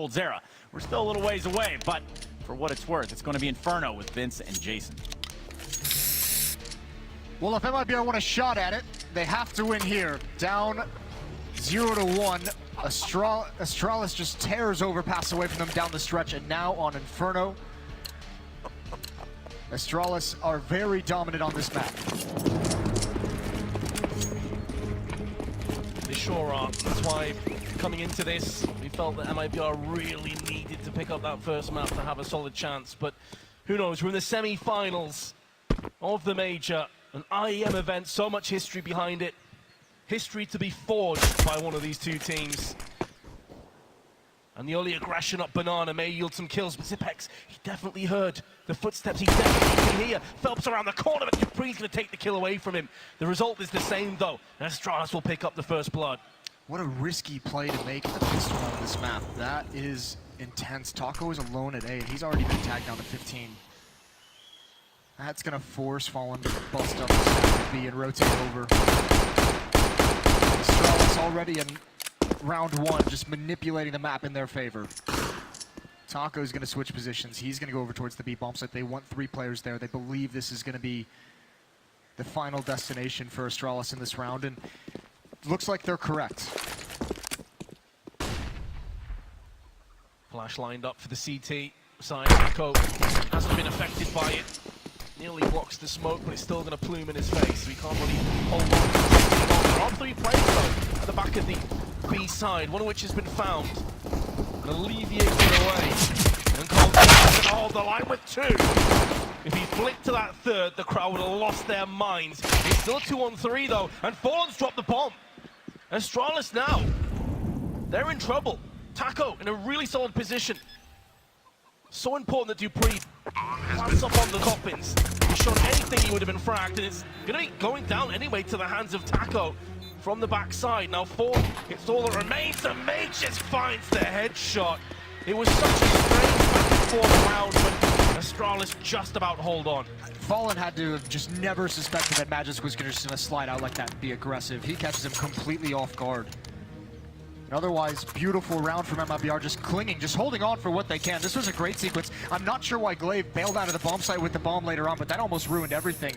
Coldzera. We're still a little ways away, but for what it's worth, it's going to be Inferno with Vince and Jason. Well, if MIBR want a shot at it, they have to win here. Down 0-1. Astralis just tears overpass away from them down the stretch, and now on Inferno. Astralis are very dominant on this map. They sure are. That's why coming into this, we felt that MIBR really needed to pick up that first map to have a solid chance. But who knows? We're in the semi-finals of the major, an IEM event, so much history behind it. History to be forged by one of these two teams. And the early aggression up Banana may yield some kills, but Zipex, he definitely heard the footsteps, he definitely can hear. Phelps around the corner, but Dupree's going to take the kill away from him. The result is the same, though, and Astralis will pick up the first blood. What a risky play to make the pistol on this map. That is intense. Taco is alone at A, and he's already been tagged down to 15. That's going to force Fallen to bust up the stack B and rotate over. Astralis already in round one, just manipulating the map in their favor. Taco's going to switch positions. He's going to go over towards the B bomb site. They want 3 players there. They believe this is going to be the final destination for Astralis in this round, and looks like they're correct. Flash lined up for the CT side. Taco hasn't been affected by it. Nearly blocks the smoke, but it's still going to plume in his face, so he can't really hold on. There are 3 players, though, at the back of the B side, one of which has been found and alleviated away. And Coldzera's going to hold the line with 2. If he flicked to that third, the crowd would have lost their minds. It's still 2-on-3, though, and Fallen's dropped the bomb. Astralis now, they're in trouble. Taco in a really solid position. So important that Dupree plants up on the Coppins. He's shown anything, he would have been fragged, and it's going to be going down anyway to the hands of Taco from the backside. Now 4, it's all that remains, and Mage just finds the headshot. It was such a strange back and forth round, but Astralis just about hold on. Fallen had to have just never suspected that Magisk was just going to slide out like that and be aggressive. He catches him completely off guard. Otherwise, beautiful round from MIBR, just clinging, just holding on for what they can. This was a great sequence. I'm not sure why Glaive bailed out of the bomb site with the bomb later on, but that almost ruined everything.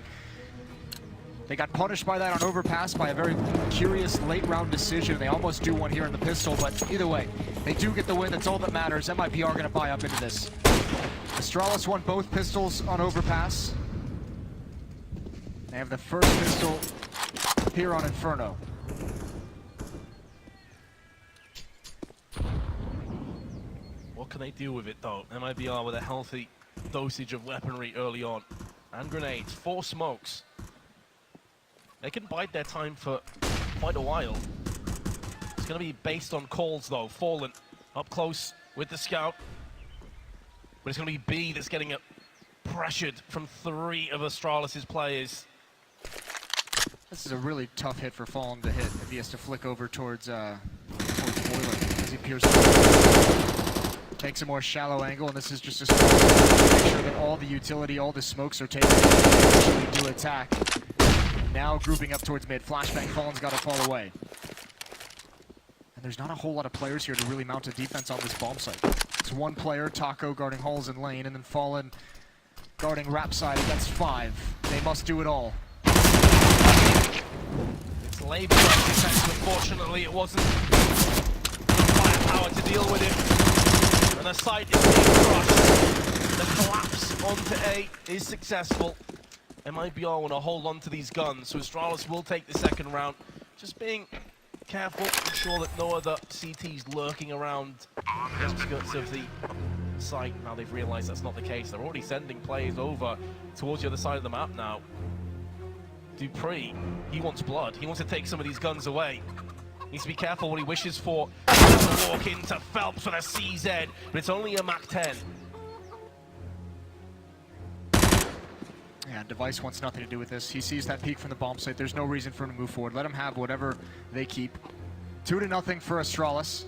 They got punished by that on overpass by a very curious late round decision. They almost do one here in the pistol, but either way, they do get the win. That's all that matters. MIBR going to buy up into this. Astralis won both pistols on overpass. They have the first pistol here on Inferno. What can they do with it, though? MIBR with a healthy dosage of weaponry early on. And grenades, 4 smokes. They can bide their time for quite a while. It's going to be based on calls, though. Fallen up close with the scout. But it's going to be B that's getting it pressured from 3 of Astralis' players. This is a really tough hit for Fallen to hit if he has to flick over towards Boiler as he peers. Takes a more shallow angle, and this is just a make sure that all the utility, all the smokes are taken to do attack. Now grouping up towards mid. Flashbang, Fallen's got to fall away. And there's not a whole lot of players here to really mount a defense on this bomb site. It's 1 player, Taco, guarding halls and lane, and then Fallen guarding rap side against 5. They must do it all. It's labor defense, unfortunately it wasn't firepower to deal with it. And the site is being crushed. The collapse onto A is successful. MIBR want to hold on to these guns, so Astralis will take the second round. Just being careful, ensure that no other CT's lurking around the outskirts of the site. Now they've realized that's not the case. They're already sending players over towards the other side of the map now. Dupree, he wants blood. He wants to take some of these guns away. Needs to be careful what he wishes for. To walk into Phelps with a CZ, but it's only a MAC-10. Yeah, Device wants nothing to do with this. He sees that peek from the bomb site. There's no reason for him to move forward. Let him have whatever they keep. 2-0 for Astralis.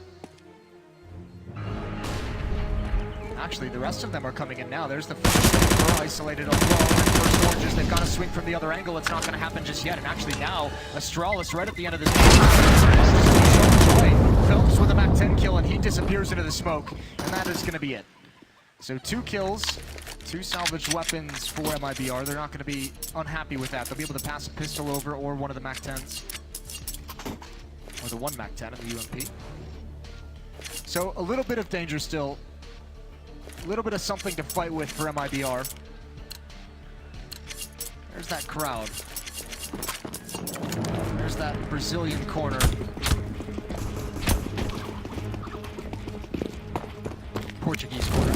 Actually, the rest of them are coming in now. There's the first they're isolated alone. First oranges, they've got to swing from the other angle. It's not going to happen just yet. And actually now, Astralis right at the end of this game. Phelps with a MAC-10 kill, and he disappears into the smoke, and that is going to be it. So 2 kills, 2 salvaged weapons for MIBR. They're not going to be unhappy with that. They'll be able to pass a pistol over or one of the MAC-10s. Or the one MAC-10 in the UMP. So a little bit of danger still. A little bit of something to fight with for MIBR. There's that crowd. There's that Brazilian corner. Portuguese corner.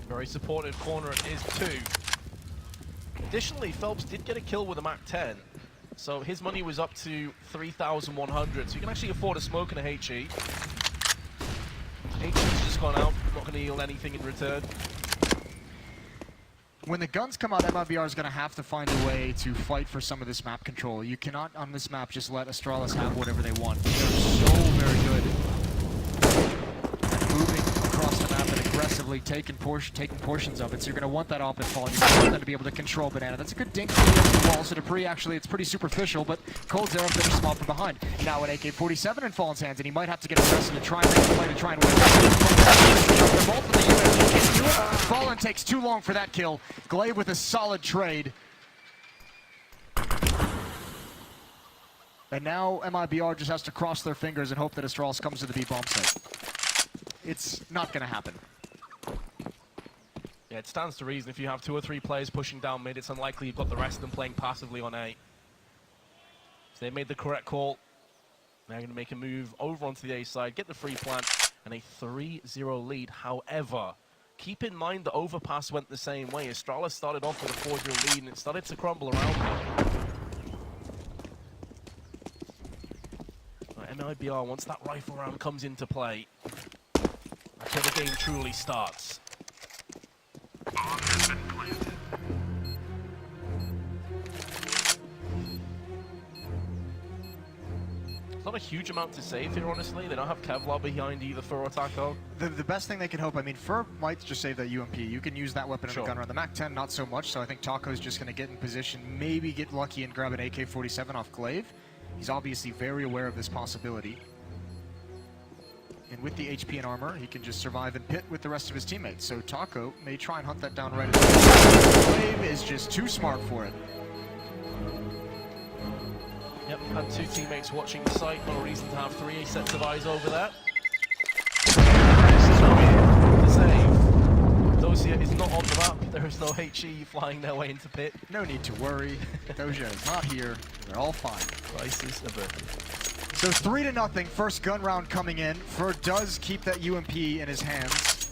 Very supportive corner it is too. Additionally, Phelps did get a kill with a MAC-10. So his money was up to 3,100. So you can actually afford a smoke and a HE. HE's just gone out. Not going to yield anything in return. When the guns come out, MIBR is going to have to find a way to fight for some of this map control. You cannot, on this map, just let Astralis have whatever they want. They're so very good at moving across the map and aggressively taking portions of it. So you're going to want that op and fall. You want them to be able to control Banana. That's a good dink against the wall. So Dupree, actually, it's pretty superficial, but Cold Zero finishes him off from behind. Now an AK-47 in Fallen's hands, and he might have to get arrested to try and make a play to try and win. Both of the UMP can't do it. Fallen takes too long for that kill. Glaive with a solid trade. And now MIBR just has to cross their fingers and hope that Astralis comes to the B-bomb site. It's not going to happen. Yeah, it stands to reason if you have 2 or 3 players pushing down mid, it's unlikely you've got the rest of them playing passively on A. So they made the correct call. Now going to make a move over onto the A side, get the free plant, and a 3-0 lead. However, keep in mind the overpass went the same way. Astralis started off with a 4-0 lead, and it started to crumble around them. MIBR, once that rifle round comes into play, that's where the game truly starts. It's not a huge amount to save here, honestly. They don't have Kevlar behind either Fur or Taco. The best thing they can hope, I mean, Fur might just save that UMP. You can use that weapon in the gun run. The MAC-10, not so much, so I think Taco's just going to get in position, maybe get lucky and grab an AK-47 off Glaive. He's obviously very aware of this possibility. And with the HP and armor, he can just survive and pit with the rest of his teammates. So Taco may try and hunt that down right away. Glaive is just too smart for it. Yep, had 2 teammates watching the site. No reason to have 3 sets of eyes over there. The save. Dosia is not on the map. There is no HE flying their way into pit. No need to worry. Dosia is not here. They're all fine. Crisis averted. So 3-0, first gun round coming in. Fur does keep that UMP in his hands.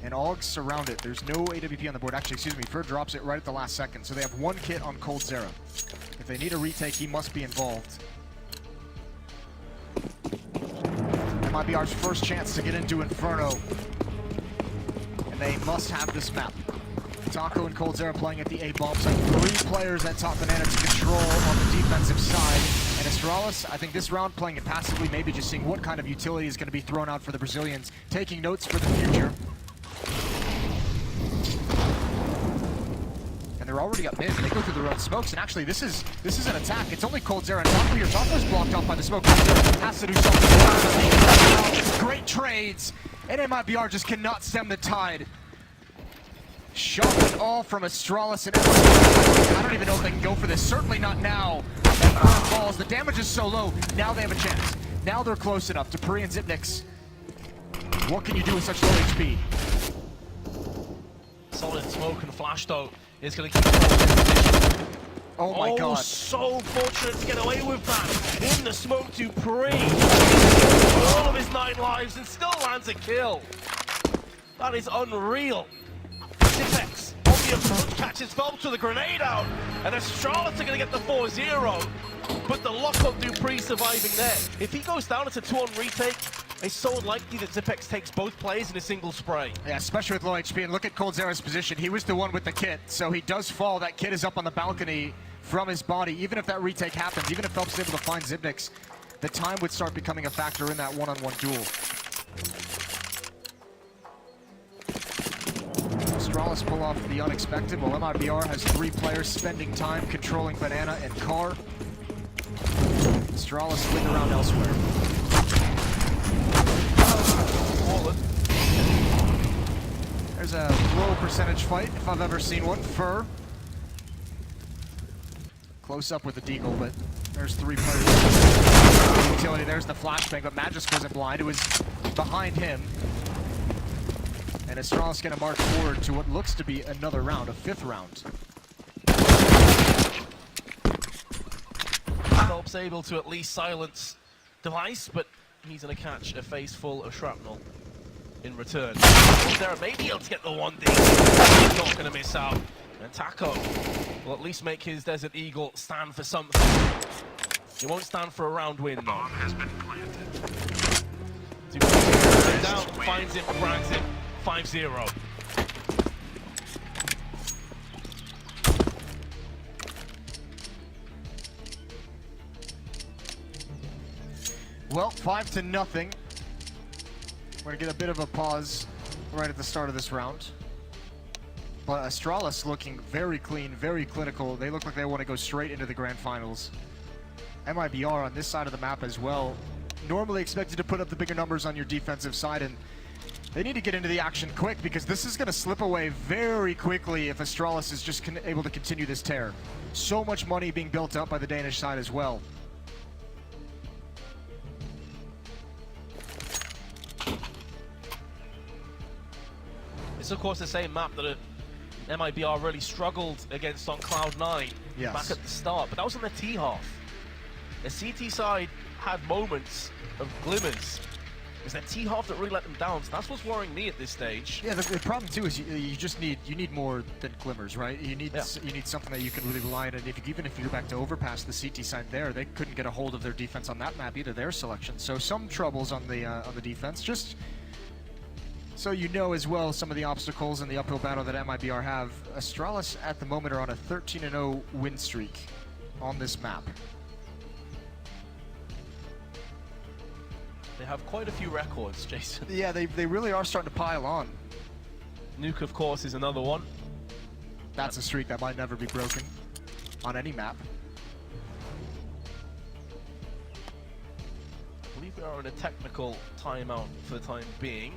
And AUGs surround it. There's no AWP on the board. Actually, excuse me, Fur drops it right at the last second. So they have 1 kit on Cold Zero. If they need a retake, he must be involved. MIBR's first chance to get into Inferno. And they must have this map. Taco and Cold Zero playing at the A bomb site. 3 players at top Banana to control on the defensive side. And Astralis, I think this round playing it passively, maybe just seeing what kind of utility is going to be thrown out for the Brazilians, taking notes for the future. And they're already up mid. They go through their own smokes, and actually this is an attack. It's only Cold Zero and Taco here. Taco's blocked off by the smoke. Has to do something. Great trades, and MIBR just cannot stem the tide. Shot and all from Astralis and I don't even know if they can go for this. Certainly not now. And falls. The damage is so low. Now they have a chance. Now they're close enough. Dupree and Zipnix. What can you do with such low HP? Solid smoke and flash though is going to keep the position. Oh my god. So fortunate to get away with that. In the smoke, Dupree. All of his 9 lives and still lands a kill. That is unreal. Tipex on the approach catches Phelps with a grenade out, and Astralis are going to get the 4-0, but the lock-up Dupree surviving there. If he goes down, it's a 2-on retake. It's so unlikely that Tipex takes both plays in a single spray. Yeah, especially with low HP, and look at Cold Zero's position. He was the one with the kit, so he does fall. That kit is up on the balcony from his body. Even if that retake happens, even if Phelps is able to find Zipnix, the time would start becoming a factor in that one-on-one duel. Astralis pull off the unexpected, while MIBR has 3 players spending time controlling Banana and Car. Astralis win the round elsewhere. Fallen. There's a low percentage fight, if I've ever seen one. Fur. Close up with the deagle, but there's 3 players. Utility, there's the flashbang, but Magisk wasn't blind. It was behind him. And Astralis gonna march forward to what looks to be another round, a 5th round. Phelps able to at least silence Device, but he's gonna catch a face full of shrapnel in return. There, maybe he'll get the one thing. He's not gonna miss out. And Taco will at least make his Desert Eagle stand for something. He won't stand for a round win, though. Bomb has been planted. Down, finds him, frags him, 5-0. Well, 5-0. We're gonna get a bit of a pause right at the start of this round. But Astralis looking very clean, very clinical. They look like they want to go straight into the grand finals. MIBR on this side of the map as well. Normally expected to put up the bigger numbers on your defensive side, and they need to get into the action quick because this is going to slip away very quickly if Astralis is just able to continue this tear. So much money being built up by the Danish side as well. It's of course the same map that MIBR really struggled against on Cloud9 Yes. back at the start, but that was on the T half. The CT side had moments of glimmers. It was that T half that really let them down, so that's what's worrying me at this stage. Yeah, the problem too is you just need more than glimmers, right? You need something that you can really rely on. And even if you're back to Overpass, the CT side there, they couldn't get a hold of their defense on that map either. Their selection, so some troubles on the defense. Just so you know as well, some of the obstacles in the uphill battle that MIBR have. Astralis at the moment are on a 13-0 win streak on this map. They have quite a few records, Jason. Yeah, they really are starting to pile on. Nuke, of course, is another one. That's a streak that might never be broken on any map. I believe we are in a technical timeout for the time being.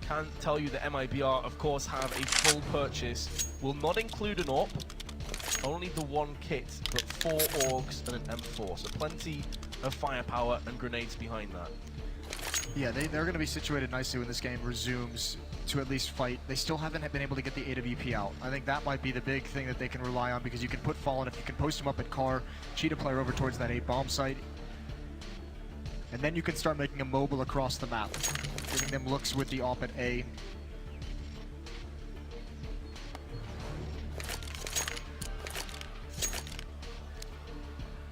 Can tell you that MIBR, of course, have a full purchase. Will not include an AWP, only the 1 kit, but 4 AUGs and an M4. So plenty of firepower and grenades behind that. Yeah, they're going to be situated nicely when this game resumes to at least fight. They still haven't been able to get the AWP out. I think that might be the big thing that they can rely on, because you can put Fallen, if you can post him up at car, cheat a player over towards that A bomb site, and then you can start making him mobile across the map, giving them looks with the AWP at A.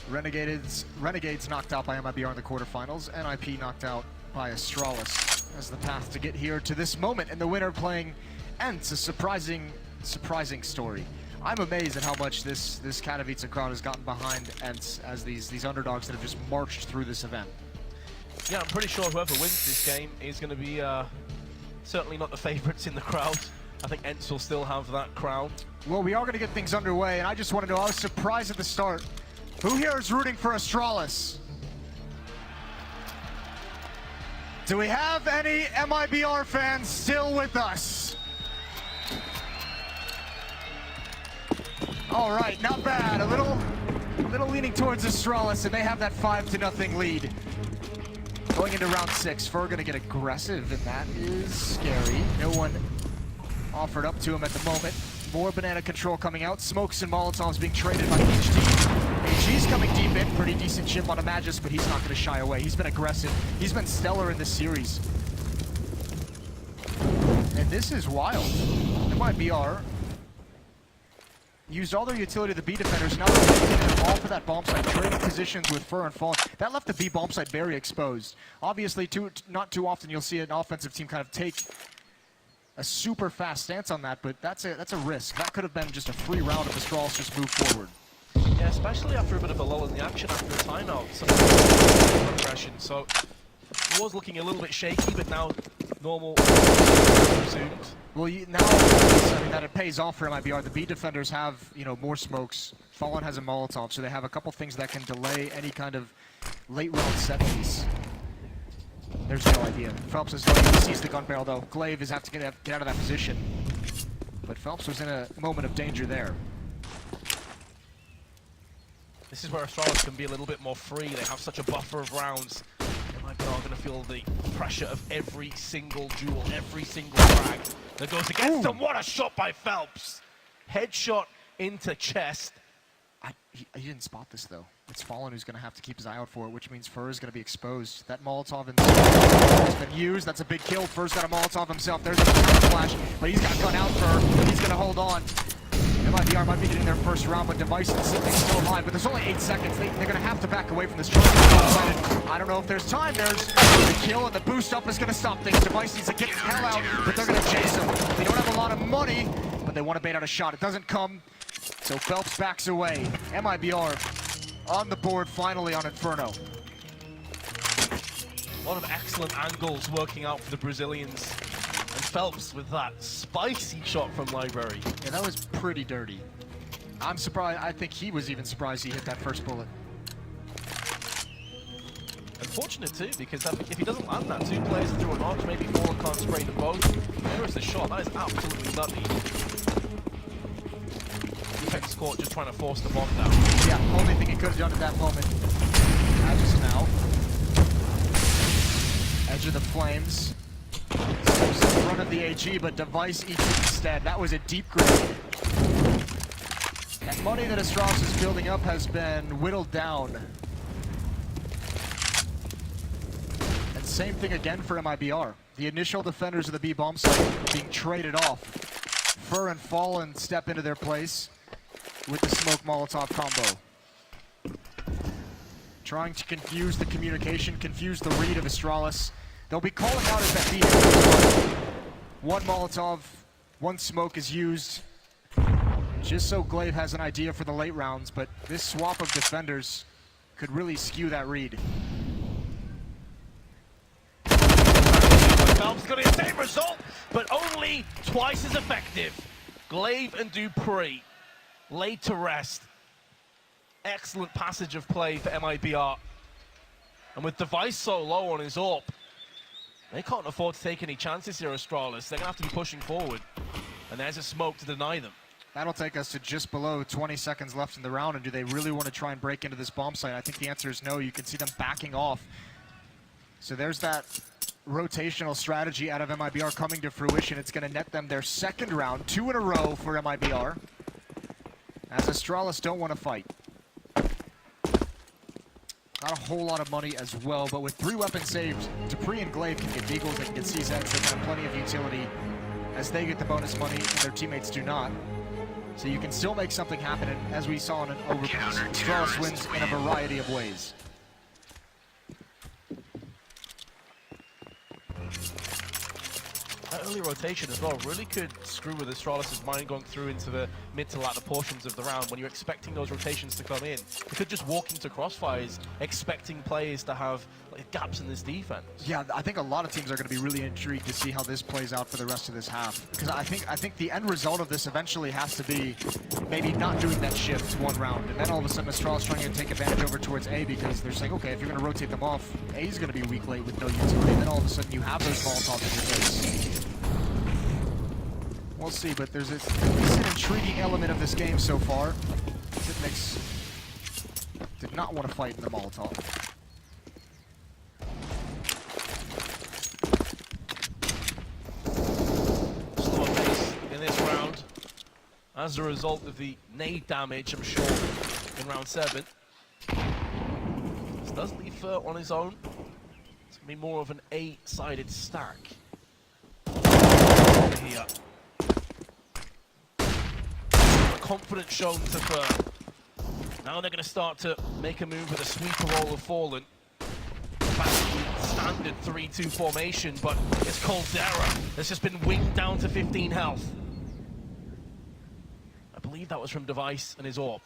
Renegades knocked out by MIBR in the quarterfinals. NIP knocked out by Astralis as the path to get here to this moment. And the winner playing Ents, a surprising story. I'm amazed at how much this Katowice crowd has gotten behind Ents as these underdogs that have just marched through this event. Yeah, I'm pretty sure whoever wins this game is going to be certainly not the favorites in the crowd. I think Ents will still have that crown. Well, we are going to get things underway, and I just want to know, I was surprised at the start. Who here is rooting for Astralis? Do we have any MIBR fans still with us? All right, not bad. A little leaning towards Astralis, and they have that 5-0 lead. Going into round 6, Fur gonna get aggressive, and that is scary. No one offered up to him at the moment. More banana control coming out. Smokes and Molotovs being traded by HG. HG's coming deep in. Pretty decent chip on a Magisk, but he's not going to shy away. He's been aggressive. He's been stellar in this series. And this is wild. MIBR used all their utility to the B defenders. Now they're all for that bomb site, trading positions with Fur and Fallen. That left the B bomb site very exposed. Obviously, not too often you'll see an offensive team kind of take a super fast stance on that, but that's a risk. That could have been just a free round if the Astralis just moved forward. Yeah, especially after a bit of a lull in the action after a timeout. Some aggression, so it was looking a little bit shaky, but now normal presumed. Well, now, I mean, that it pays off for MIBR. The B defenders have, more smokes. Fallen has a Molotov, so they have a couple things that can delay any kind of late round set piece. There's no idea. Phelps is going to seize the gun barrel, though. Glaive is have to get out of that position. But Phelps was in a moment of danger there. This is where Astralis can be a little bit more free. They have such a buffer of rounds. MIBR are going to feel the pressure of every single duel, every single frag that goes against them. What a shot by Phelps! Headshot into chest. He didn't spot this, though. It's Fallen who's going to have to keep his eye out for it, which means Fur is going to be exposed. That Molotov has been used. That's a big kill. Fur's got a Molotov himself. There's a flash, but he's got gun out Fur. He's going to hold on. MIBR might be getting their first round, but Device is still alive. But there's only 8 seconds. They're going to have to back away from this. I don't know if there's time. There's the kill, and the boost up is going to stop things. Device needs to get the hell out, but they're going to chase him. They don't have a lot of money, but they want to bait out a shot. It doesn't come, so Phelps backs away. MIBR on the board finally on Inferno. A lot of excellent angles working out for the Brazilians. And Phelps with that spicy shot from Library. Yeah, that was pretty dirty. I'm surprised. I think he was even surprised he hit that first bullet. Unfortunate too, because if he doesn't land that, 2 players through an arch, maybe 4 can't spray them both. There is the shot. That is absolutely nutty. Defense court just trying to force the bomb down. Yeah, only thing he could have done at that moment. Edges now. Edge of the flames. Steps in front of the AG, but Device eats it instead. That was a deep grenade. That money that Astralis is building up has been whittled down. And same thing again for MIBR. The initial defenders of the B bomb site being traded off. Fur and Fallen step into their place with the smoke Molotov combo. Trying to confuse the communication, confuse the read of Astralis. They'll be calling out as that B. One Molotov, 1 smoke is used, just so Glaive has an idea for the late rounds, but this swap of defenders could really skew that read. Phelps got the same result, but only twice as effective. Glaive and Dupree laid to rest. Excellent passage of play for MIBR. And with Device so low on his AWP, they can't afford to take any chances here, Astralis. They're going to have to be pushing forward. And there's a smoke to deny them. That'll take us to just below 20 seconds left in the round. And do they really want to try and break into this bomb site? I think the answer is no. You can see them backing off. So there's that rotational strategy out of MIBR coming to fruition. It's going to net them their 2nd round, 2 in a row for MIBR. As Astralis don't want to fight. Not a whole lot of money as well, but with 3 weapons saved, Dupree and Glaive can get Deagles, they can get CZs, they can have plenty of utility as they get the bonus money and their teammates do not. So you can still make something happen, and as we saw in an overpass, Astralis wins in a variety of ways. That early rotation as well really could screw with Astralis' mind going through into the mid to latter portions of the round when you're expecting those rotations to come in. They could just walk into crossfires expecting players to have gaps in this defense. Yeah, I think a lot of teams are going to be really intrigued to see how this plays out for the rest of this half. Because I think the end result of this eventually has to be maybe not doing that shift 1 round. And then all of a sudden Astralis trying to take advantage over towards A because they're saying, okay, if you're going to rotate them off, A's going to be weak late with no utility. And then all of a sudden you have those Molotovs in your face. We'll see, but there's at least an intriguing element of this game so far. Zipnix did not want to fight in the Molotov. Slower pace in this round as a result of the nade damage, I'm sure, in round 7. This does leave Fur on his own. It's going to be more of an 8-sided stack. Here. Confidence shown to Fur. Now they're going to start to make a move with a sweeper roll of Fallen. Back to standard 3-2 formation, but it's Caldera that's just been winged down to 15 health. I believe that was from Device and his AWP.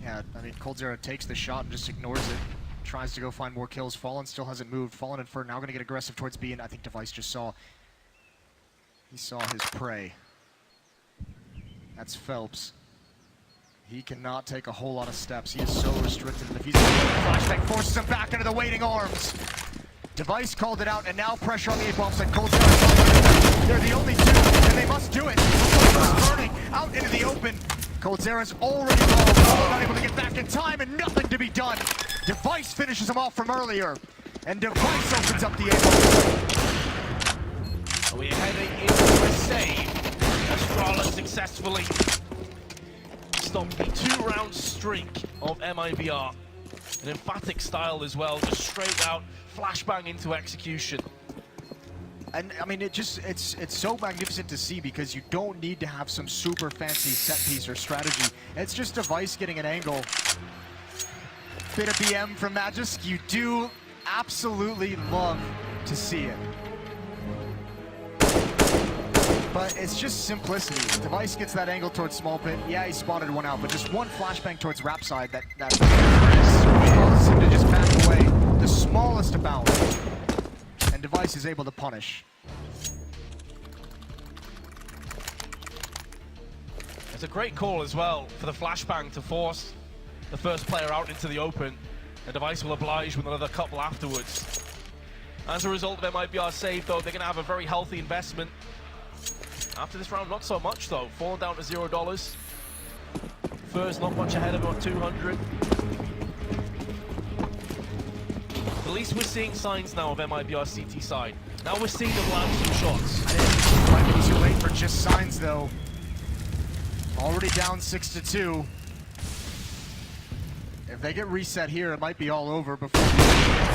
Yeah, I mean, Caldera takes the shot and just ignores it. Tries to go find more kills. Fallen still hasn't moved. Fallen and Fur now going to get aggressive towards B, and I think Device just saw He saw his prey. That's Phelps. He cannot take a whole lot of steps. He is so restricted. If he's going to flashbang, forces him back into the waiting arms. Device called it out, and now pressure on the A-bombs and Cold Zera's. They're the only two, and they must do it. Cold burning out into the open. Cold Zera's already low, not able to get back in time, and nothing to be done. Device finishes him off from earlier, and Device opens up the A-bombs. We're heading into a save. Astralis successfully stopped the 2-round streak of MIBR. An emphatic style as well, just straight out, flashbang into execution. And I mean, it's so magnificent to see because you don't need to have some super fancy set piece or strategy. It's just Device getting an angle. Bit of BM from Magisk. You do absolutely love to see it. But it's just simplicity. Device gets that angle towards small pit. Yeah, he spotted one out, but just one flashbang towards wrap side that causes him to just back away the smallest amount. And Device is able to punish. It's a great call as well for the flashbang to force the first player out into the open. And Device will oblige with another couple afterwards. As a result of MIBR's save, though, they're going to have a very healthy investment. After this round, not so much, though. Falling down to $0. First, not much ahead of him on 200. At least we're seeing signs now of MIBR's CT side. Now we're seeing them land some shots. It might be too late for just signs, though. Already down 6-2. If they get reset here, it might be all over before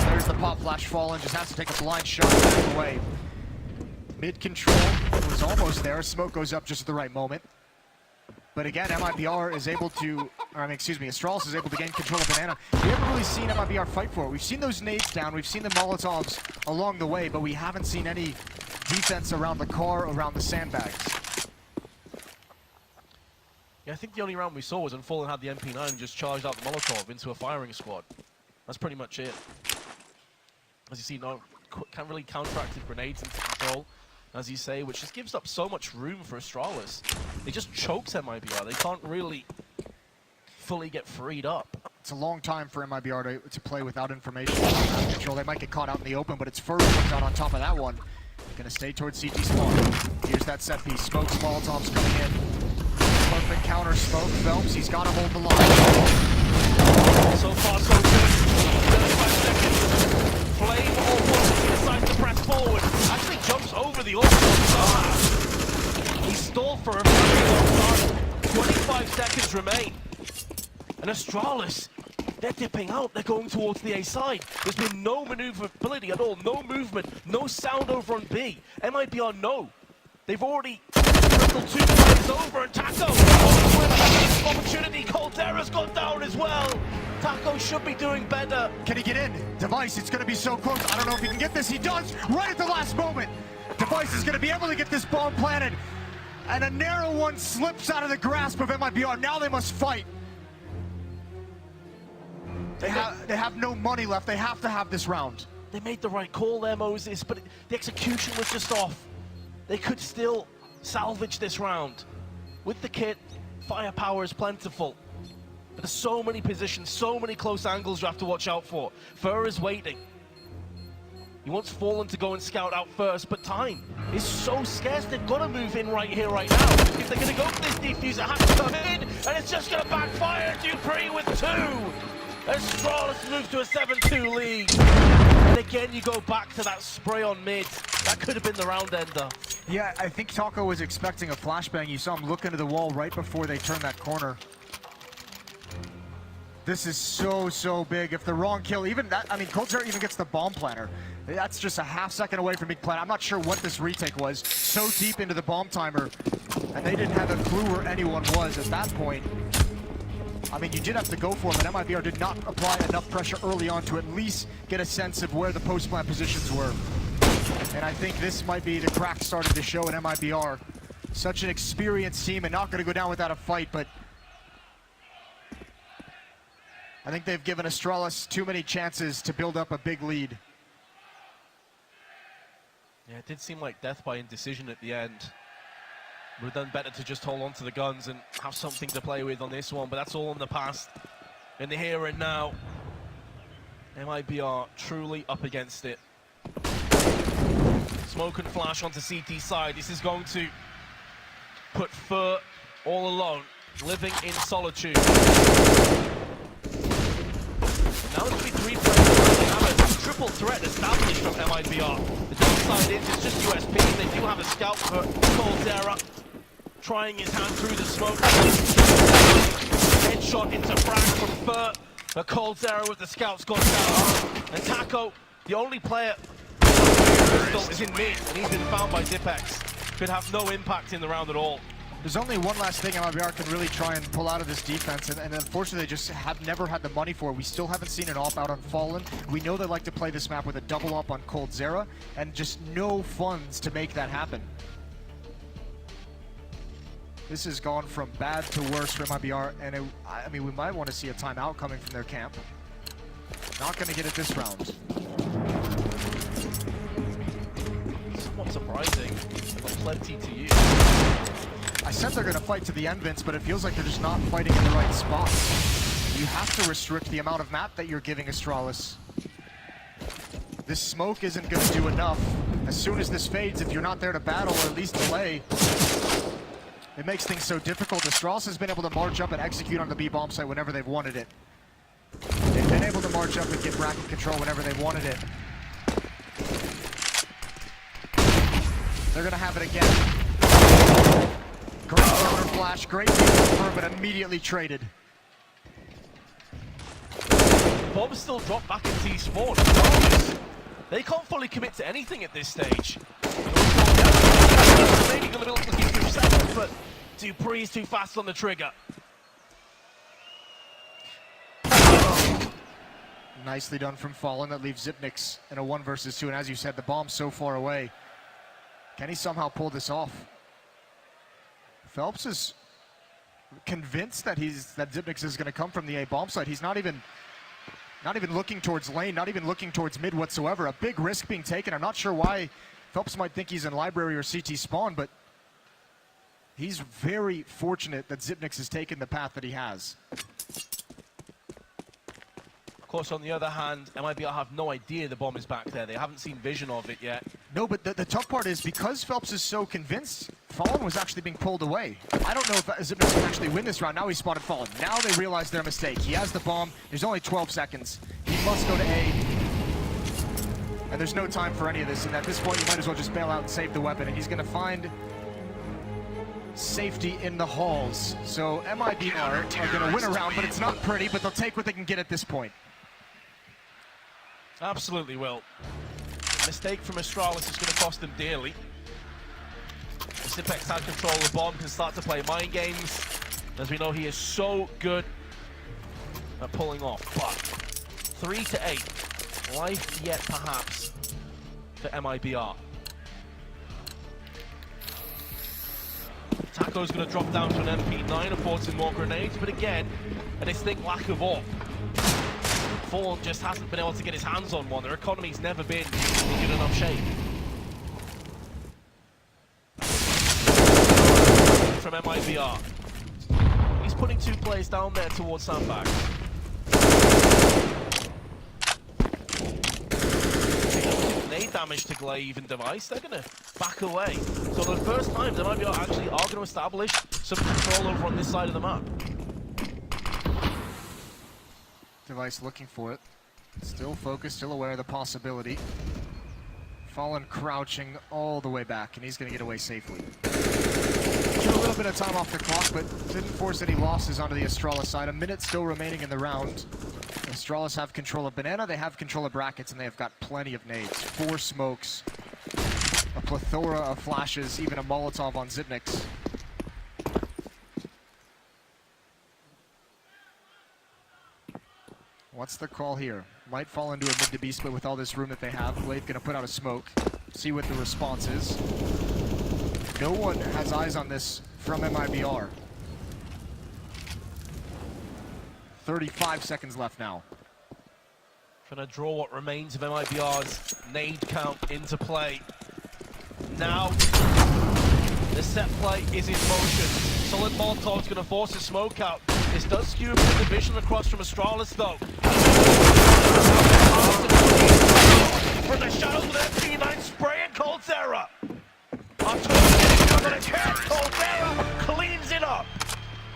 there's the pop flash fallen. Just has to take a blind shot back away. Mid control was almost there. Smoke goes up just at the right moment. But again, MIBR is able to, or I mean, excuse me, Astralis is able to gain control of Banana. We haven't really seen MIBR fight for it. We've seen those nades down, we've seen the Molotovs along the way, but we haven't seen any defense around the car, around the sandbags. Yeah, I think the only round we saw was when Fallen had the MP9 and just charged out the Molotov into a firing squad. That's pretty much it. As you see, no, can't really counteractive grenades into control, as you say, which just gives up so much room for Astralis. It just chokes MIBR. They can't really fully get freed up. It's a long time for MIBR to play without information without control. They might get caught out in the open, but it's Furry comes out on top of that one. Gonna stay towards CT spawn. Here's that set piece. Smokes, Molotovs coming in. Perfect counter smoke. Phelps, he's got to hold the line. So far, so good. 35 seconds. Flame almost decides to press forward. Actually jumps over the orbital. He stalled for a very long time. 25 seconds remain. And Astralis, they're dipping out. They're going towards the A side. There's been no maneuverability at all. No movement. No sound over on B. MIBR, no. They've already crippled 2 players over, and Taco! Opportunity, Cold Zera's gone down as well! Taco should be doing better. Can he get in? Device, it's going to be so close. I don't know if he can get this. He does, right at the last moment. Device is going to be able to get this bomb planted. And a narrow one slips out of the grasp of MIBR. Now they must fight. They have no money left. They have to have this round. They made the right call there, Moses, but the execution was just off. They could still salvage this round. With the kit, firepower is plentiful. But there's so many positions, so many close angles you have to watch out for. Fur is waiting. He wants Fallen to go and scout out first, but time is so scarce. They've got to move in right here, right now. If they're going to go for this diffuser, has to come in, and it's just going to backfire. Dupree with 2. Astralis moves to a 7-2 lead. And again, you go back to that spray on mid. That could have been the round ender. Yeah, I think Taco was expecting a flashbang. You saw him look into the wall right before they turned that corner. This is so big. If the wrong kill, even that, I mean, Cold Zera even gets the bomb planter. That's just a half second away from big plant. I'm not sure what this retake was. So deep into the bomb timer, and they didn't have a clue where anyone was at that point. I mean, you did have to go for him, and MIBR did not apply enough pressure early on to at least get a sense of where the post-plant positions were. And I think this might be the crack starting to show in MIBR. Such an experienced team and not going to go down without a fight, but I think they've given Astralis too many chances to build up a big lead. Yeah, it did seem like death by indecision at the end. Would have done better to just hold on to the guns and have something to play with on this one, but that's all in the past. In the here and now, MIBR truly up against it. Smoke and flash onto CT side. This is going to put Fur all alone, living in solitude. Now it's going to be 3 players. They have a triple threat established from MIBR. The downside is it's just USP. They do have a scout for Coldzera, trying his hand through the smoke. Headshot into frag from Fur. But Coldzera with the scouts gone down. And Taco, the only player is in mid, and he's been found by Zipex. Could have no impact in the round at all. There's only one last thing MIBR can really try and pull out of this defense, and unfortunately they just have never had the money for it. We still haven't seen an off out on Fallen. We know they like to play this map with a double up on Coldzera, and just no funds to make that happen. This has gone from bad to worse for MIBR, and I mean, we might want to see a timeout coming from their camp. Not going to get it this round. Somewhat surprising, but plenty to use. I said they're going to fight to the end, Vince, but it feels like they're just not fighting in the right spots. You have to restrict the amount of map that you're giving Astralis. This smoke isn't going to do enough. As soon as this fades, if you're not there to battle or at least delay, it makes things so difficult. Astralis has been able to march up and execute on the B bomb site whenever they've wanted it. They've been able to march up and get bracket control whenever they've wanted it. They're going to have it again. Great counter flash, great confirm, but immediately traded. Bombs still drop back in T-spawn. They can't fully commit to anything at this stage. Maybe going to be looking through seconds, but Dupree's too fast on the trigger. Nicely done from Fallen. That leaves Zipnix in a 1 versus 2, and as you said, the bomb's so far away. Can he somehow pull this off? Phelps is convinced that Zipnix is going to come from the A bomb site. He's not even looking towards lane, not even looking towards mid whatsoever. A big risk being taken. I'm not sure why Phelps might think he's in library or CT spawn, but he's very fortunate that Zipnix has taken the path that he has. Of course, on the other hand, MIBR have no idea the bomb is back there. They haven't seen vision of it yet. No, but the tough part is because Phelps is so convinced, Fallen was actually being pulled away. I don't know if Zipnix can actually win this round. Now he spotted Fallen. Now they realize their mistake. He has the bomb. There's only 12 seconds. He must go to A. And there's no time for any of this. And at this point, you might as well just bail out and save the weapon. And he's going to find safety in the halls. So MIBR are going to win a round, but it's not pretty. But they'll take what they can get at this point. Absolutely will. A mistake from Astralis is going to cost them dearly. Zipex had control of the bomb, can start to play mind games. As we know, he is so good at pulling off. But 3 to 8, life yet perhaps for MIBR. Taco's going to drop down to an MP9, affords him more grenades, but again, a distinct lack of AWP. Fallen just hasn't been able to get his hands on one. Their economy's never been in good enough shape. From MIBR. He's putting 2 players down there towards sandbag. Nade damage to Glaive and Device. They're going to back away. So for the first time, MIBR actually are going to establish some control over on this side of the map. Device looking for it. Still focused, still aware of the possibility. Fallen crouching all the way back, and he's going to get away safely. Drew a little bit of time off the clock, but didn't force any losses onto the Astralis side. A minute still remaining in the round. Astralis have control of Banana, they have control of brackets, and they have got plenty of nades. 4 smokes, a plethora of flashes, even a Molotov on Zipnix. What's the call here? Might fall into a mid to B split with all this room that they have. Blade gonna put out a smoke. See what the response is. No one has eyes on this from MIBR. 35 seconds left now. Trying to draw what remains of MIBR's nade count into play. now the set play is in motion. Solid Molotov's going to force a smoke out. This does skew a bit of the vision across from Astralis though. From the shadows with MP9 spraying Coldzera. Coldzera cleans it up.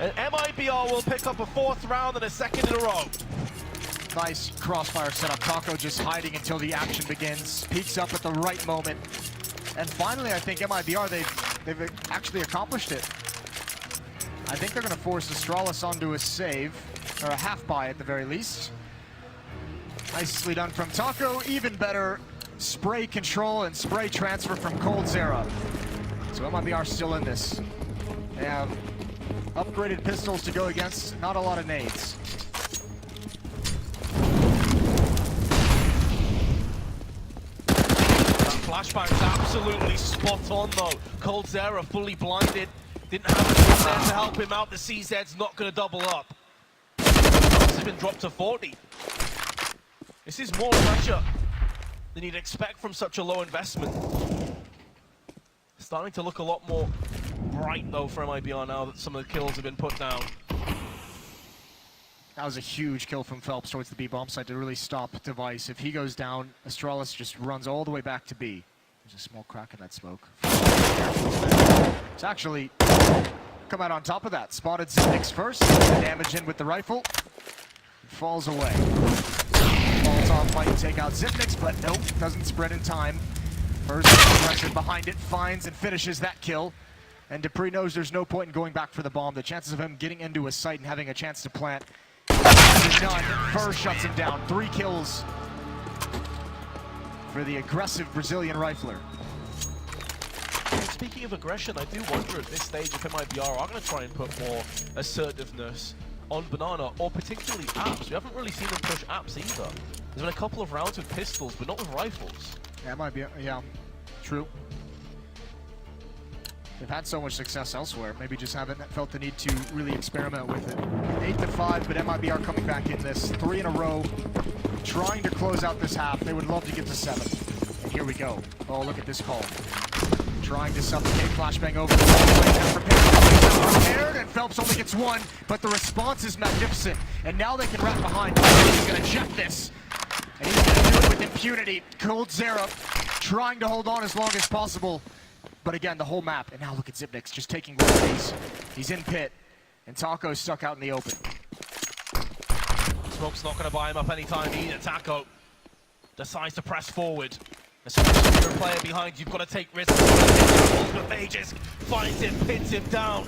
And MIBR will pick up a 4th round and a 2nd in a row. Nice crossfire setup. Taco just hiding until the action begins. Peeks up at the right moment. And finally, I think MIBR, they've actually accomplished it. I think they're going to force Astralis onto a save, or a half buy at the very least. Nicely done from Taco. Even better spray control and spray transfer from Coldzera. So MIBR still in this. They have upgraded pistols to go against, not a lot of nades. That flashbang's absolutely spot on though. Coldzera fully blinded. Didn't have anyone there to help him out. The CZ's not going to double up. This has been dropped to 40. This is more pressure than you'd expect from such a low investment. Starting to look a lot more bright though for MIBR now that some of the kills have been put down. That was a huge kill from Phelps towards the B bomb site to really stop Device. If he goes down, Astralis just runs all the way back to B. There's a small crack in that smoke. It's actually come out on top of that. Spotted Zipnix first, the damage in with the rifle. It falls away. Molotov might take out Zipnix, but nope, doesn't spread in time. First aggressive behind it, finds and finishes that kill. And Dupree knows there's no point in going back for the bomb. The chances of him getting into a site and having a chance to plant is none. Furs shuts him down. 3 kills for the aggressive Brazilian rifler. And speaking of aggression, I do wonder at this stage if MIBR are going to try and put more assertiveness on Banana, or particularly apps. We haven't really seen them push apps either. There's been a couple of rounds with pistols, but not with rifles. Yeah, might be, yeah, true. They've had so much success elsewhere, maybe just haven't felt the need to really experiment with it. 8-5, but MIBR coming back in this. 3 in a row, trying to close out this half. They would love to get to 7. And here we go. Oh, look at this call. Trying to suffocate, flashbang over the wall. Prepared, and Phelps only gets 1, but the response is magnificent. And now they can wrap behind. He's going to jet this. And he's going to do it with impunity. Coldzera trying to hold on as long as possible. But again, the whole map. And now look at Zipnix just taking liberties. He's in pit. And Taco's stuck out in the open. Smoke's not going to buy him up anytime either. Taco decides to press forward. Especially if you're a player behind, you've got to take risks. Ultimate Mages finds him, pins him down.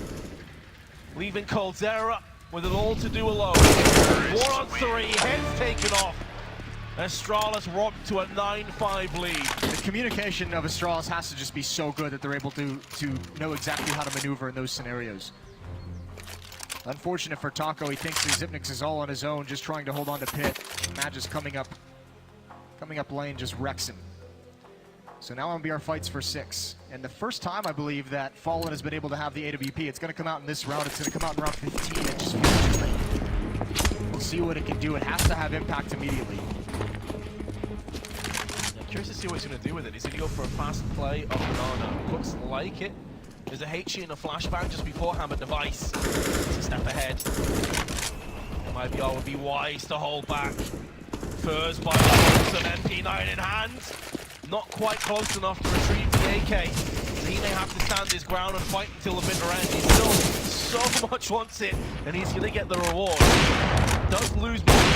Leaving Coldzera with it all to do alone. 4 on 3, heads taken off. Astralis robbed to a 9-5 lead. The communication of Astralis has to just be so good that they're able to know exactly how to maneuver in those scenarios. Unfortunate for Taco, he thinks that Zipnix is all on his own, just trying to hold on to pit. Magis coming up lane just wrecks him. So now MIBR fights for 6. And the first time, I believe, that Fallen has been able to have the AWP, it's going to come out in this round. It's going to come out in round 15. It just feels too late. We'll see what it can do. It has to have impact immediately. Yeah, curious to see what he's going to do with it. Is he going to go for a fast play of Banana? Looks like it. There's a HE and a flashbang just before Hammer Device. It's a step ahead. MIBR would be wise to hold back. Furs by the of MP9 in hand. Not quite close enough to retrieve the AK. So he may have to stand his ground and fight until the bitter end. He still so much wants it, and he's going to get the reward. Does lose more than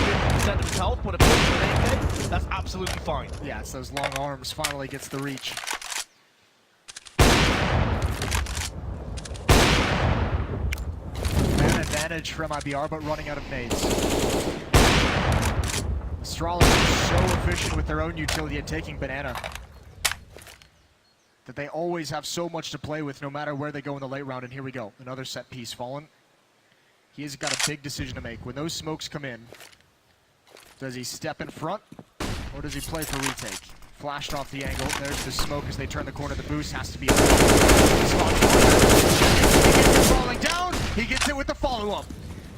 50% of his health, but a put with an AK, that's absolutely fine. Yeah, it's those long arms, finally gets the reach. Man advantage for MIBR, but running out of nades. Astralis is so efficient with their own utility at taking Banana that they always have so much to play with no matter where they go in the late round. And here we go, another set piece. Fallen, he has got a big decision to make. When those smokes come in, does he step in front or does he play for retake? Flashed off the angle. There's the smoke as they turn the corner. The boost has to be falling down. He gets it with the follow-up.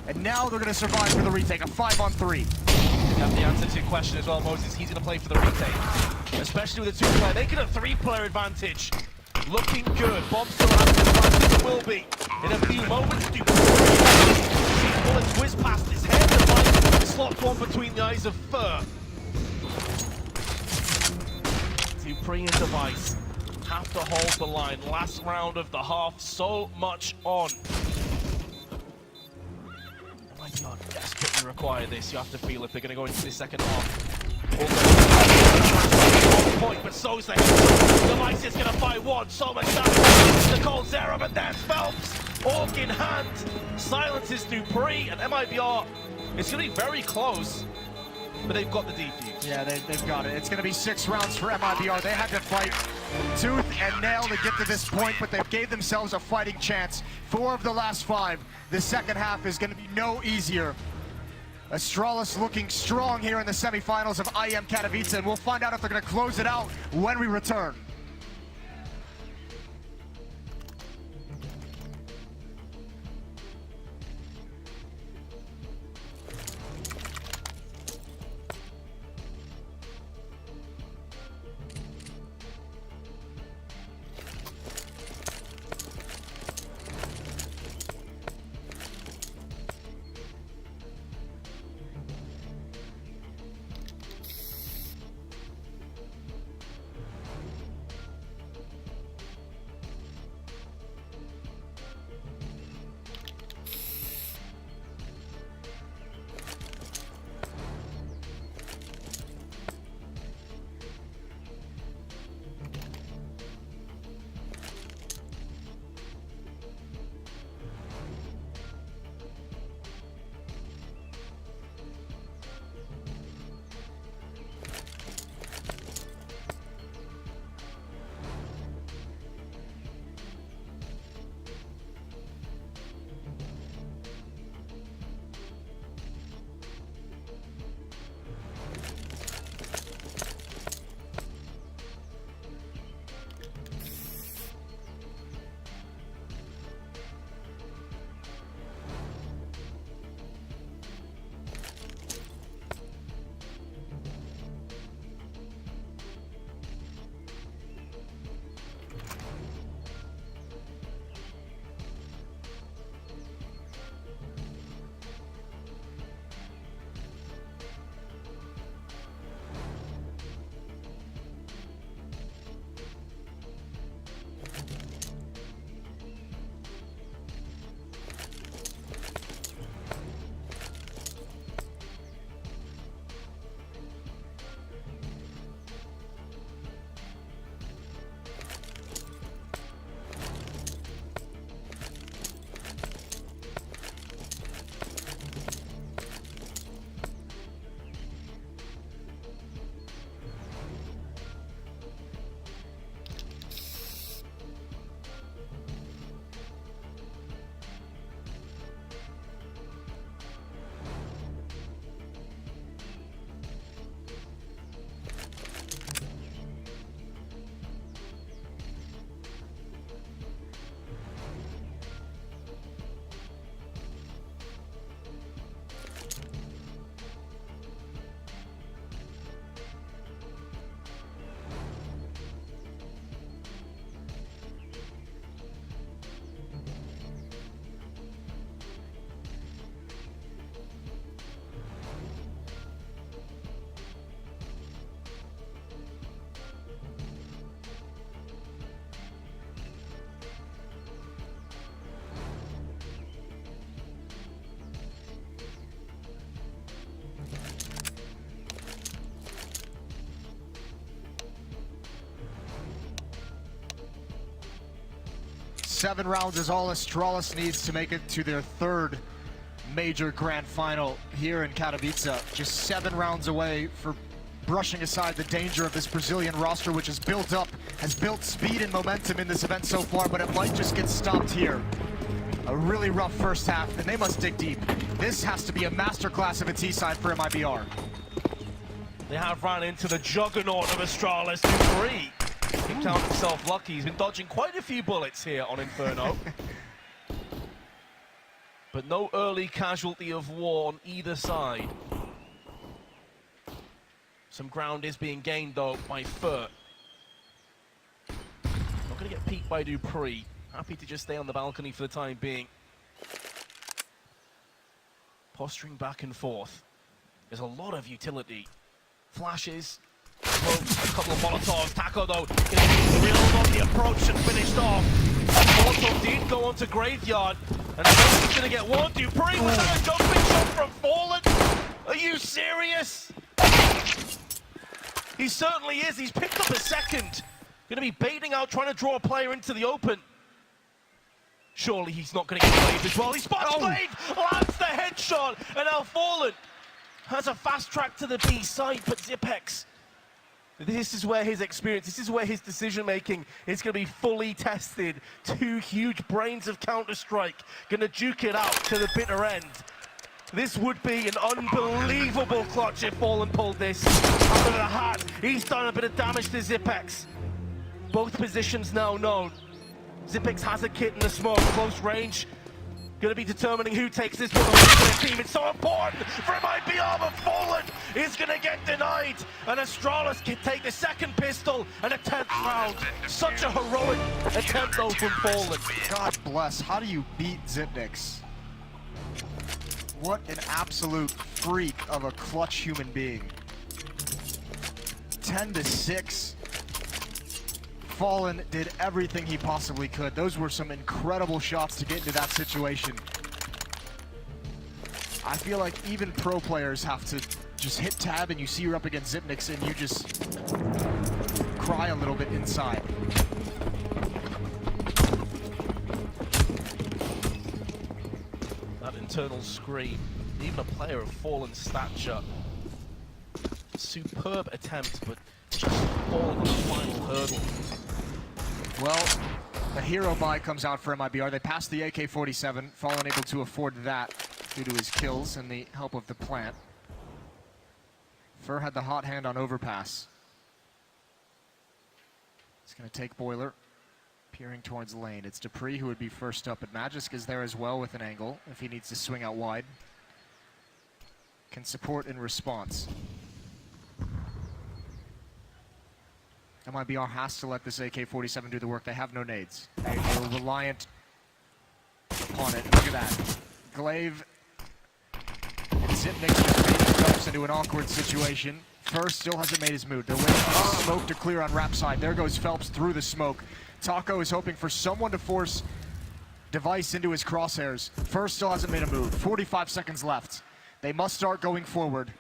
And now they're going to survive for the retake. A 5-on-3. You have the answer to your question as well, Moses. He's going to play for the retake. Especially with a 2-player. They get a 3-player advantage. looking good. Bomb still has this flash. It will be in a few moments. Bullets whiz past his head. The light slot one between the eyes of Fur. Dupree and Device have to hold the line. Last round of the half, so much on. MIBR desperately require this. You have to feel if they're going to go into this second half. Point, but so's the hit. Device is going to fight one. So much damage. The cold zero, but there's Phelps. Orc in hand. Silences Dupree, and MIBR. It's going to be very close, but they've got the defuse. Yeah, they've got it. It's going to be 6 rounds for MIBR. They had to fight tooth and nail to get to this point, but they gave themselves a fighting chance. 4 of the last 5. The second half is going to be no easier. Astralis looking strong here in the semifinals of IEM Katowice, and we'll find out if they're going to close it out when we return. Seven rounds is all Astralis needs to make it to their 3rd major grand final here in Katowice. Just 7 rounds away for brushing aside the danger of this Brazilian roster, which has built speed and momentum in this event so far, but it might just get stopped here. A really rough first half, and they must dig deep. This has to be a masterclass of a T-side for MIBR. They have ran into the juggernaut of Astralis, Dupree. He counted himself lucky. He's been dodging quite a few bullets here on Inferno. But no early casualty of war on either side. Some ground is being gained, though, by Fur. Not going to get peeked by Dupree. Happy to just stay on the balcony for the time being. Posturing back and forth. There's a lot of utility. Flashes, smokes, a couple of Molotovs. Taco, though, reeled on the approach and finished off. Molotov did go onto Graveyard, and he's going to get one. Dupree with a jumping shot from Fallen. Are you serious? He certainly is. He's picked up a second. Going to be baiting out, trying to draw a player into the open. Surely he's not going to get Glaive as well. He spots Glaive, lands the headshot, and now Fallen has a fast track to the B side, but Zipex, this is where his experience, this is where his decision-making is going to be fully tested. Two huge brains of Counter-Strike going to duke it out to the bitter end. This would be an unbelievable clutch if Fallen pulled this out of the hat. He's done a bit of damage to Zipex. Both positions now known. Zipex has a kit in the smoke, close range. Going to be determining who takes this one away from their team. It's so important for MIBR, but Fallen is going to get denied. And Astralis can take the second pistol and a 10th round. Such a heroic attempt though from Fallen. God bless. How do you beat Zipnix? What an absolute freak of a clutch human being. 10-6. Fallen did everything he possibly could. Those were some incredible shots to get into that situation. I feel like even pro players have to just hit tab and you see you're up against Zipnix and you just cry a little bit inside. That internal scream, even a player of Fallen's stature. Superb attempt, but just all on the final hurdle. Well, a hero buy comes out for MIBR. They passed the AK-47. Fallen able to afford that due to his kills and the help of the plant. Fur had the hot hand on overpass. He's going to take Boiler, peering towards lane. It's Dupree who would be first up, but Magisk is there as well with an angle if he needs to swing out wide. Can support in response. MIBR has to let this AK-47 do the work. They have no nades. They're reliant upon it. Look at that. Glaive and Zipnix just made themselves into an awkward situation. First still hasn't made his move. They're waiting for the smoke to clear on Rap side. There goes Phelps through the smoke. Taco is hoping for someone to force Device into his crosshairs. First still hasn't made a move. 45 seconds left. They must start going forward.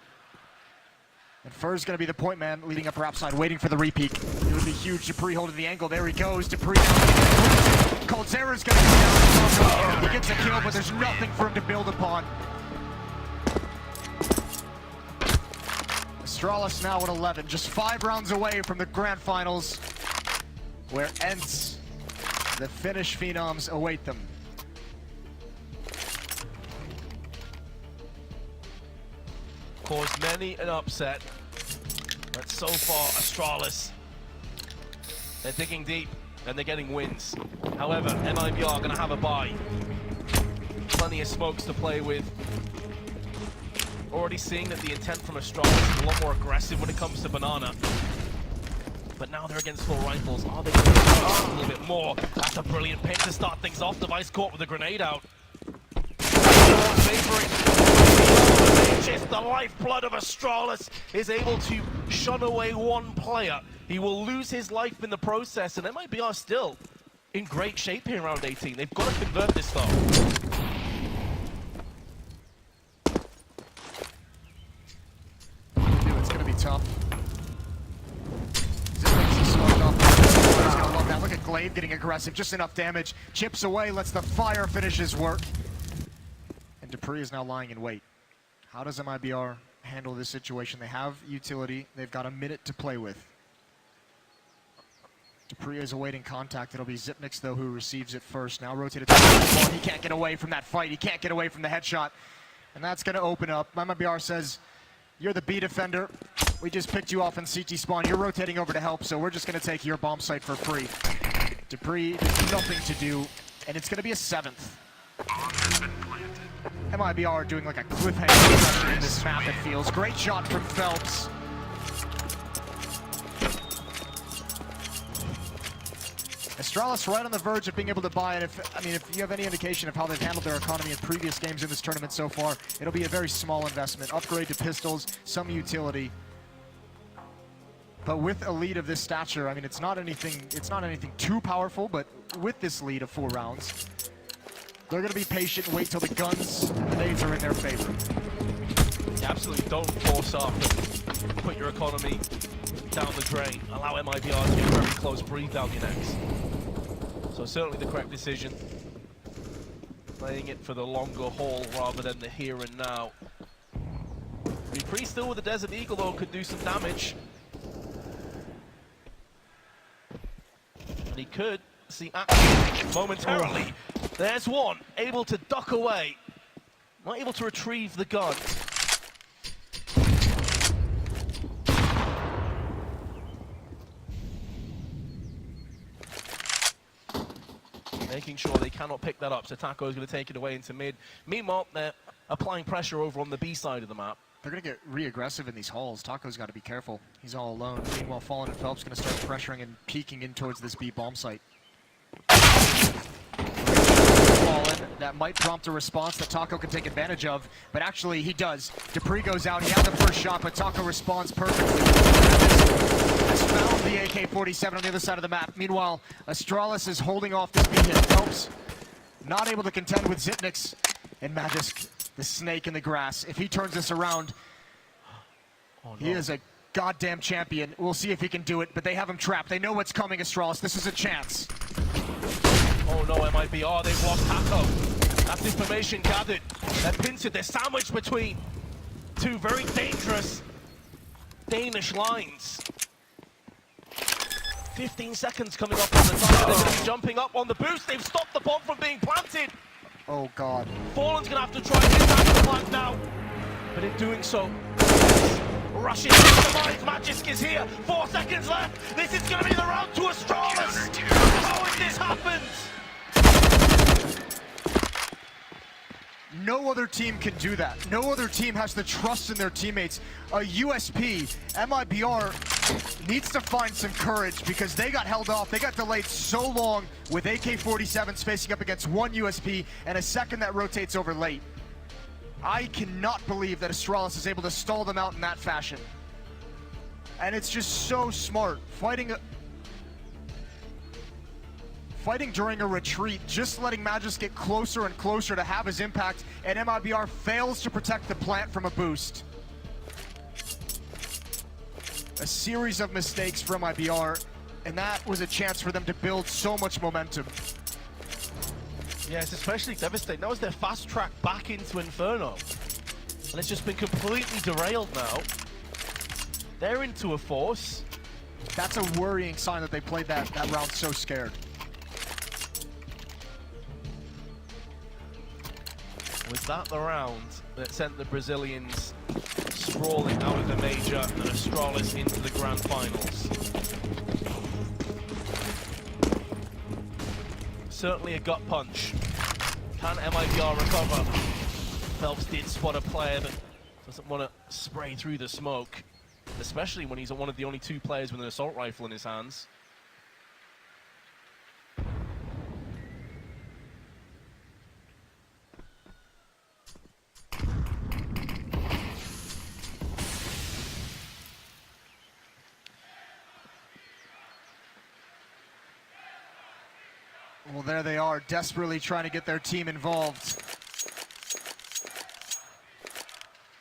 And Fur's going to be the point man leading up Rap side, waiting for the repeat. It would be huge. Dupree holding the angle. There he goes. Dupree Coldzera's going to go down. He gets a kill, but there's nothing for him to build upon. Astralis now at 11, just 5 rounds away from the grand finals, where Ents, the Finnish Phenoms, await them. Caused many an upset, but so far Astralis, they're digging deep and they're getting wins. However, MIBR are going to have a bye. Plenty of smokes to play with. Already seeing that the intent from Astralis is a lot more aggressive when it comes to Banana. But now they're against full rifles. Are they going to do a little bit more? That's a brilliant pick to start things off. Device caught with a grenade out. Just the lifeblood of Astralis is able to shun away one player. He will lose his life in the process, and MIBR still in great shape here in round 18. They've got to convert this though. It's going to be tough. Zipnix is smoked off. He's going to love that. Look at Glaive getting aggressive. Just enough damage. Chips away, lets the fire finish his work. And Dupree is now lying in wait. How does MIBR handle this situation? They have utility. They've got a minute to play with. Dupree is awaiting contact. It'll be Zipnix, though, who receives it first. Now rotated to the ball. He can't get away from that fight. He can't get away from the headshot. And that's going to open up. MIBR says, you're the B defender. We just picked you off in CT spawn. You're rotating over to help, so we're just going to take your bomb site for free. Dupree, there's nothing to do, and it's going to be a 7th. MIBR doing like a cliffhanger in this map, it feels. Great shot from Phelps. Astralis right on the verge of being able to buy it. If you have any indication of how they've handled their economy in previous games in this tournament so far, it'll be a very small investment. Upgrade to pistols, some utility. But with a lead of this stature, I mean, it's not anything too powerful, but with this lead of 4 rounds, they're going to be patient and wait till the guns and the nades are in their favor. Yeah, absolutely, don't force up and put your economy down the drain. Allow MIBR to get very close, breathe down your necks. So certainly the correct decision. Playing it for the longer haul rather than the here and now. Be pretty still with the Desert Eagle though, could do some damage. And he could see action momentarily. There's one, able to duck away. Not able to retrieve the gun. Making sure they cannot pick that up, so Taco is going to take it away into mid. Meanwhile, they're applying pressure over on the B side of the map. They're going to get re-aggressive in these halls. Taco's got to be careful. He's all alone. Meanwhile, Fallen and Phelps going to start pressuring and peeking in towards this B bomb site. Fallen, that might prompt a response that Taco can take advantage of, but actually he does. Dupree goes out, he had the first shot, but Taco responds perfectly. Has found the AK-47 on the other side of the map. Meanwhile, Astralis is holding off this B hit. Phelps not able to contend with Zipnix, and Magisk, the snake in the grass. If he turns this around, he is a goddamn champion. We'll see if he can do it, but they have him trapped. They know what's coming, Astralis. This is a chance. Oh no, MIBR, they've lost Taco. That's information gathered. They're pincered, they're sandwiched between 2 very dangerous Danish lines. 15 seconds coming up on the time. They're going to be jumping up on the boost. They've stopped the bomb from being planted. Oh God. Fallen's going to have to try and get back to the plant now. But in doing so, rushing into the mines. Magisk is here. 4 seconds left. This is going to be the round to Astralis. How has this happened? No other team can do that. No other team has the trust in their teammates. A USP, MIBR needs to find some courage because they got held off. They got delayed so long with AK-47s facing up against 1 USP and a second that rotates over late. I cannot believe that Astralis is able to stall them out in that fashion. And it's just so smart. Fighting during a retreat, just letting Magisk get closer and closer to have his impact, and MIBR fails to protect the plant from a boost. A series of mistakes from MIBR, and that was a chance for them to build so much momentum. Yeah, it's especially devastating. That was their fast track back into Inferno. And it's just been completely derailed now. They're into a force. That's a worrying sign that they played that round so scared. Was that the round that sent the Brazilians sprawling out of the major and Astralis into the grand finals? Certainly a gut punch. Can MIBR recover? Phelps did spot a player that doesn't want to spray through the smoke, especially when he's one of the only 2 players with an assault rifle in his hands. Well, there they are, desperately trying to get their team involved.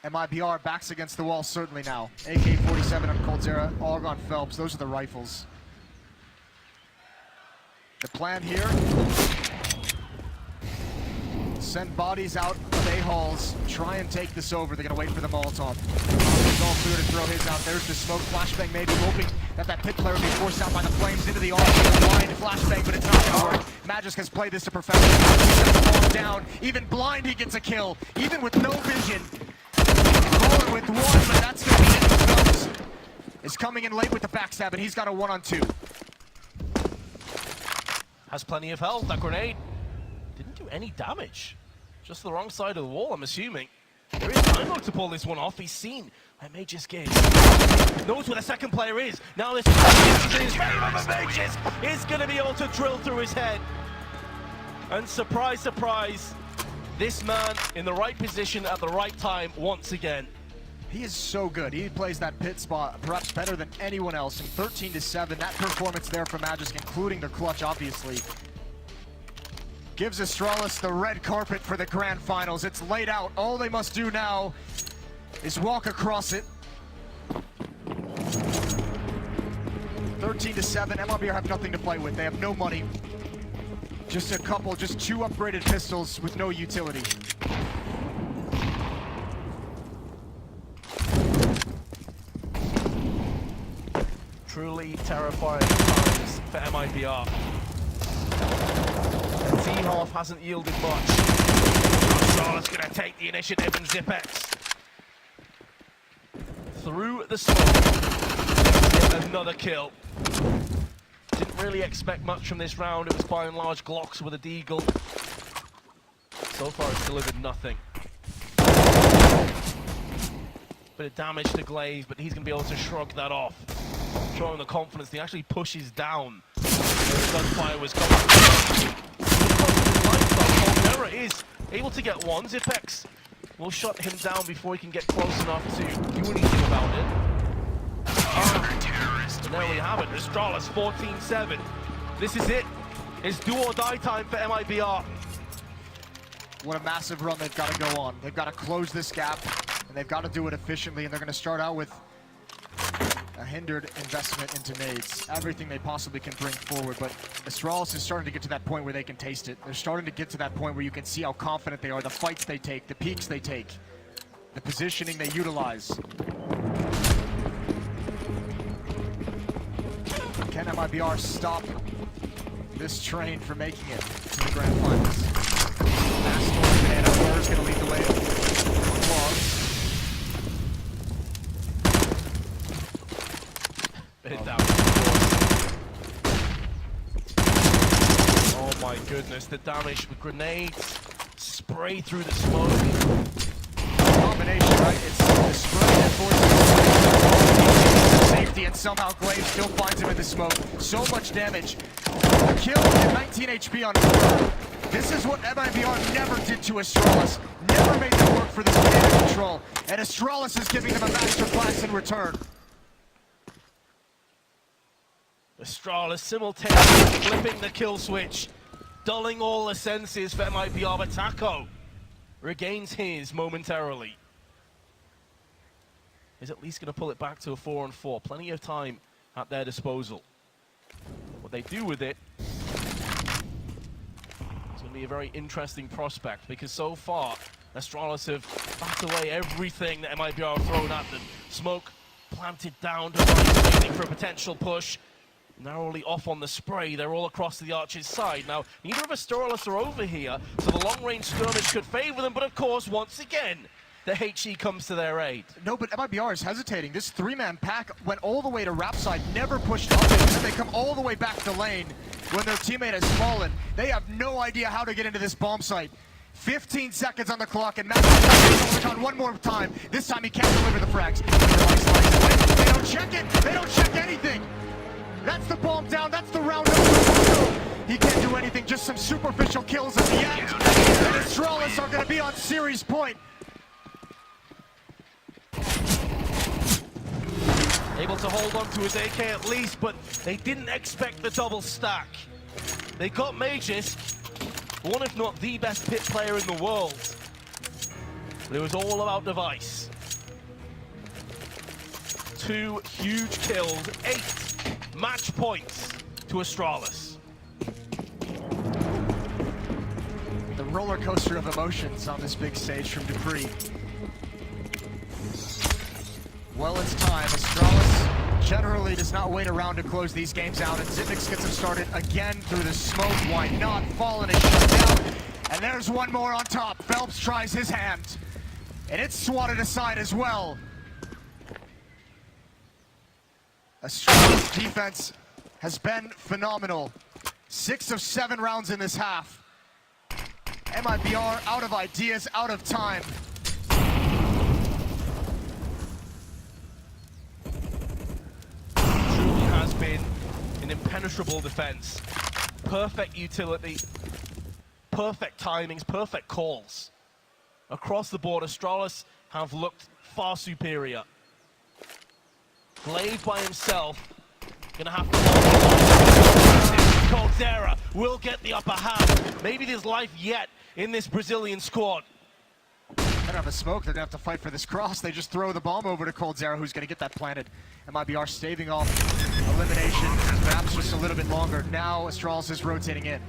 MIBR backs against the wall certainly now. AK-47 on Coldzera, AUG on Phelps, those are the rifles. The plan here, send bodies out of A-halls, try and take this over. They're gonna wait for the Molotov. He's all clear to throw his out. There's the smoke, flashbang maybe, hoping that pit player will be forced out by the flames into the arm. Blind flashbang, but it's not gonna work. Magisk has played this to perfection. He's gonna fall down. Even blind, he gets a kill. Even with no vision. Fallen with 1, but that's gonna be it. Phelps is coming in late with the backstab, and he's got a 1-on-2. Has plenty of health. That grenade didn't do any damage. Just the wrong side of the wall, I'm assuming. There is time though to pull this one off. He's seen where Majus game. Knows where the second player is. Now this is in his favor, but Majus is going to be able to drill through his head. And surprise, surprise, this man in the right position at the right time once again. He is so good. He plays that pit spot perhaps better than anyone else. And 13-7, that performance there from Magisk, including the clutch, obviously, gives Astralis the red carpet for the grand finals. It's laid out. All they must do now is walk across it. 13-7, MIBR have nothing to play with. They have no money. Just two upgraded pistols with no utility. Truly terrifying times for MIBR. T-Half hasn't yielded much. Astralis going to take the initiative, and Zipex through the smoke. Yet another kill. Didn't really expect much from this round. It was by and large Glocks with a Deagle. So far it's delivered nothing. Bit of damage to Glaze, but he's going to be able to shrug that off. Showing the confidence. He actually pushes down where the gunfire was coming. Terra is able to get one. Zipex will shut him down before he can get close enough to do anything about it. And there we have it. Astralis 14-7. This is it. It's do or die time for MIBR. What a massive run they've got to go on. They've got to close this gap, and they've got to do it efficiently, and they're going to start out with a hindered investment into nades. Everything they possibly can bring forward, but Astralis is starting to get to that point where they can taste it. They're starting to get to that point where you can see how confident they are, the fights they take, the peaks they take, the positioning they utilize. Can MIBR stop this train from making it to the grand finals? Blur is going to lead the way. Oh my goodness, the damage with grenades, spray through the smoke. Combination, right? It's the spray that forces safety, and somehow Glaze still finds him in the smoke. So much damage. A kill and 19 HP on Blur. This is what MIBR never did to Astralis. Never made them work for this command and control. And Astralis is giving them a masterclass in return. Astralis simultaneously flipping the kill switch, dulling all the senses for MIBR, but Taco regains his momentarily. Is at least going to pull it back to a 4-on-4. Plenty of time at their disposal. What they do with it is going to be a very interesting prospect, because so far Astralis have backed away everything that MIBR have thrown at them. Smoke planted down, Device waiting for a potential push. Narrowly off on the spray, they're all across the Archer's side. Now, neither of Astralis are over here, so the long-range skirmish could favor them, but of course, once again, the HE comes to their aid. No, but MIBR is hesitating. This three-man pack went all the way to Rap side, never pushed up, and they come all the way back to lane when their teammate has fallen. They have no idea how to get into this bomb site. 15 seconds on the clock, and Matt on one more time. This time he can't deliver the frags. They don't check it. They don't check anything. That's the bomb down, that's the round up. He can't do anything, just some superficial kills at the end. And Astralis are going to be on series point. Able to hold on to his AK at least, but they didn't expect the double stack. They got Majus, one if not the best pit player in the world. But it was all about Device. 2 huge kills, 8 match points to Astralis. The roller coaster of emotions on this big stage from Dupree. Well, it's time. Astralis generally does not wait around to close these games out, and Zipix gets them started again through the smoke. Why not? Fallen is shut down, and there's one more on top. Phelps tries his hand, and it's swatted aside as well. Astralis' defense has been phenomenal. 6 of 7 rounds in this half. MIBR out of ideas, out of time. an impenetrable defense. Perfect utility, perfect timings, perfect calls. Across the board, Astralis have looked far superior. Glaive by himself, gonna have to... Coldzera will get the upper hand. Maybe there's life yet in this Brazilian squad. They don't have a smoke, they're gonna have to fight for this cross. They just throw the bomb over to Coldzera, who's gonna get that planted. MIBR staving off elimination, perhaps just a little bit longer. Now Astralis is rotating in.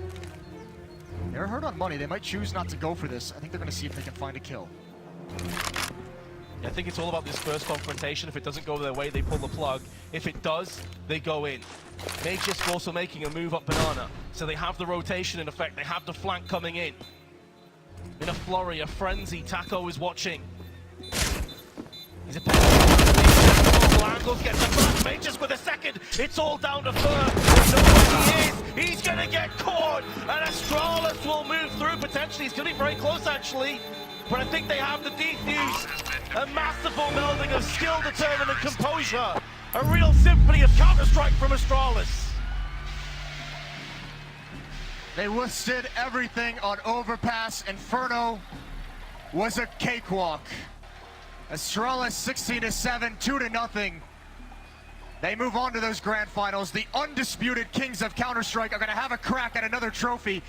They're hurt on money, they might choose not to go for this. I think they're gonna see if they can find a kill. I think it's all about this first confrontation. If it doesn't go their way, they pull the plug. If it does, they go in. Makeshift's also making a move up Banana, so they have the rotation in effect. They have the flank coming in. In a flurry, a frenzy, Taco is watching. He's a multiple angles, gets the first, Makeshift with a second. It's all down to Fur. They know where he is. He's gonna get caught, and Astralis will move through potentially. He's gonna be very close actually. But I think they have the defuse. A masterful melding of skill, determined, and composure. A real symphony of Counter-Strike from Astralis. They withstood everything on Overpass. Inferno was a cakewalk. Astralis 16-7, 2-0. They move on to those grand finals. The undisputed kings of Counter-Strike are going to have a crack at another trophy.